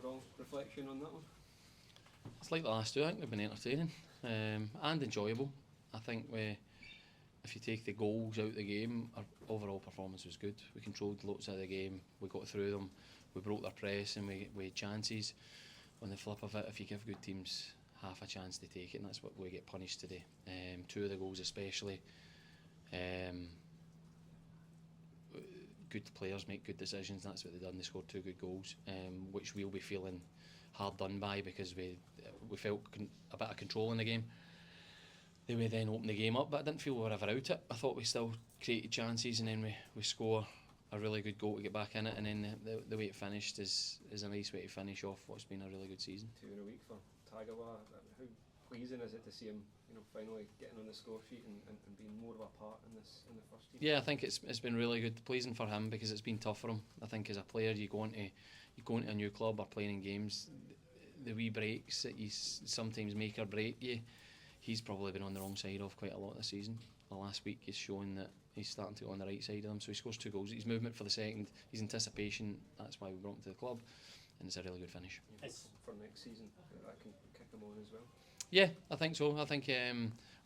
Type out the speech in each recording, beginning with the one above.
overall reflection on that one? It's like the last two. I think they've been entertaining and enjoyable. I think if you take the goals out of the game, our overall performance was good. We controlled lots of the game, we got through them, we broke their press and we had chances. On the flip of it, if you give good teams half a chance to take it, and that's what we get punished today. Two of the goals especially, good players make good decisions, that's what they've done. They scored two good goals, which we'll be feeling hard done by because we felt a bit of control in the game. They would then open the game up, but I didn't feel we were ever out it. I thought we still created chances, and then we score a really good goal to get back in it, and then the way it finished is a nice way to finish off what's been a really good season. 2 in a week for Tagawa. How pleasing is it to see him, finally getting on the score sheet and being more of a part in the first team? Yeah, I think it's been really good, pleasing for him because it's been tough for him. I think as a player, you go into a new club or playing in games, the wee breaks that you sometimes make or break you. He's probably been on the wrong side of quite a lot this season. The last week is showing that he's starting to go on the right side of them. So he scores 2 goals. His movement for the second, his anticipation, that's why we brought him to the club, and it's a really good finish. For next season, that can kick him on as well? Yeah, I think so. I think,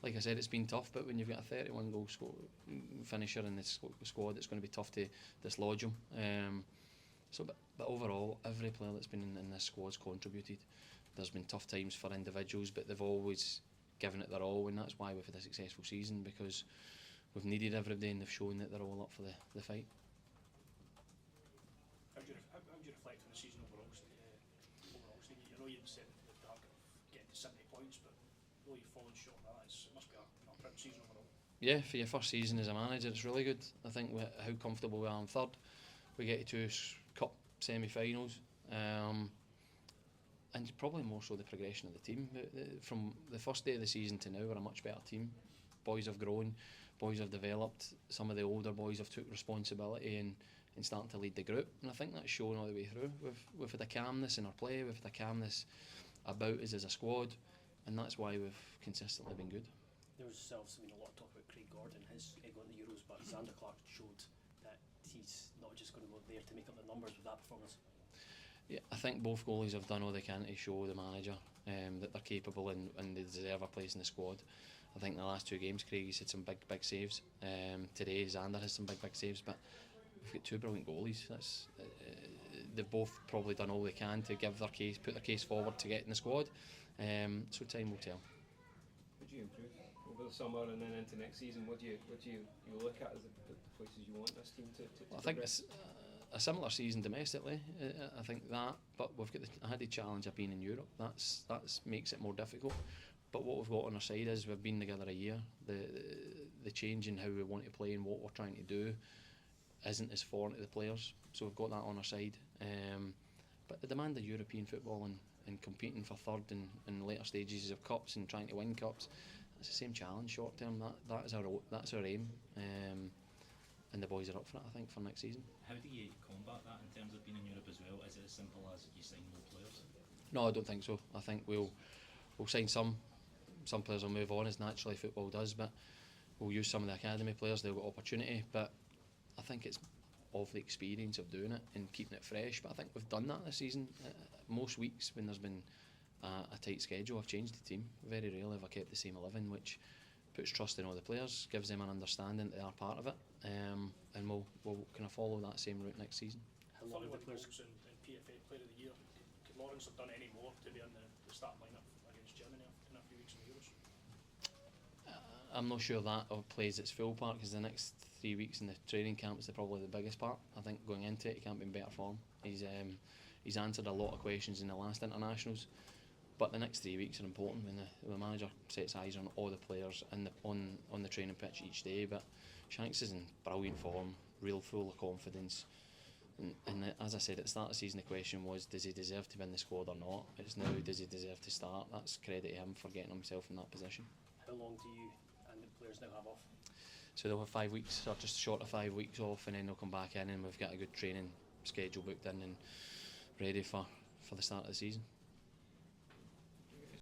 like I said, it's been tough, but when you've got a 31 goal finisher in the squad, it's going to be tough to dislodge him. But overall, every player that's been in this squad's contributed. There's been tough times for individuals, but they've always given it their all, and that's why we've had a successful season, because we've needed every day and they've shown that they're all up for the fight. How do you reflect on the season overall, Stevie? I know you've set the target of getting to 70 points, but though you've fallen short of that, it must be a proud season overall. Yeah, for your first season as a manager, it's really good. I think how comfortable we are in third. We get to 2 cup semi-finals. And probably more so the progression of the team. From the first day of the season to now, we're a much better team. Boys have grown, boys have developed. Some of the older boys have took responsibility and starting to lead the group. And I think that's shown all the way through. We've had a calmness in our play, we've had a calmness about us as a squad, and that's why we've consistently been good. There was obviously been a lot of talk about Craig Gordon, his going to the Euros, but Zander Clark showed that he's not just going to go there to make up the numbers with that performance. Yeah, I think both goalies have done all they can to show the manager that they're capable and they deserve a place in the squad. I think in the last 2 games, Craig's had some big saves. Today, Zander has some big saves, but we've got 2 brilliant goalies. They've both probably done all they can to give their case, put their case forward to get in the squad. So time will tell. Would you improve over the summer and then into next season? What do you look at as the places you want this team to I think it's a similar season domestically. I think that, but we've got the added challenge of being in Europe. That's makes it more difficult. But what we've got on our side is we've been together a year. The change in how we want to play and what we're trying to do isn't as foreign to the players. So we've got that on our side. But the demand of European football and competing for third in later stages of cups and trying to win cups, it's the same challenge short term. That's our aim. And the boys are up for it, I think, for next season. How do you combat that in terms of being in Europe as well? Is it as simple as you sign more players? No, I don't think so. I think we'll sign some players will move on, as naturally football does, but we'll use some of the academy players. They'll get opportunity, but I think it's of the experience of doing it and keeping it fresh. But I think we've done that this season. Most weeks when there's been a tight schedule, I've changed the team. Very rarely have I kept the same 11, which puts trust in all the players, gives them an understanding that they are part of it, and we'll kind of follow that same route next season. How long have the 41 players? goals in PFA Player of the Year. Could Lawrence have done any more to be in the starting lineup against Germany in a few weeks in the Euros? I'm not sure that plays its full part, because the next 3 weeks in the training camp is probably the biggest part. I think going into it, he can't be in better form. He's answered a lot of questions in the last internationals, but the next 3 weeks are important when the manager sets eyes on all the players and on the training pitch each day. But Shanks is in brilliant form, real full of confidence. And as I said at the start of the season, the question was, does he deserve to be in the squad or not? It's now, does he deserve to start? That's credit to him for getting himself in that position. How long do you and the players now have off? So they'll have 5 weeks, or just short of 5 weeks off, and then they'll come back in, and we've got a good training schedule booked in and ready for the start of the season.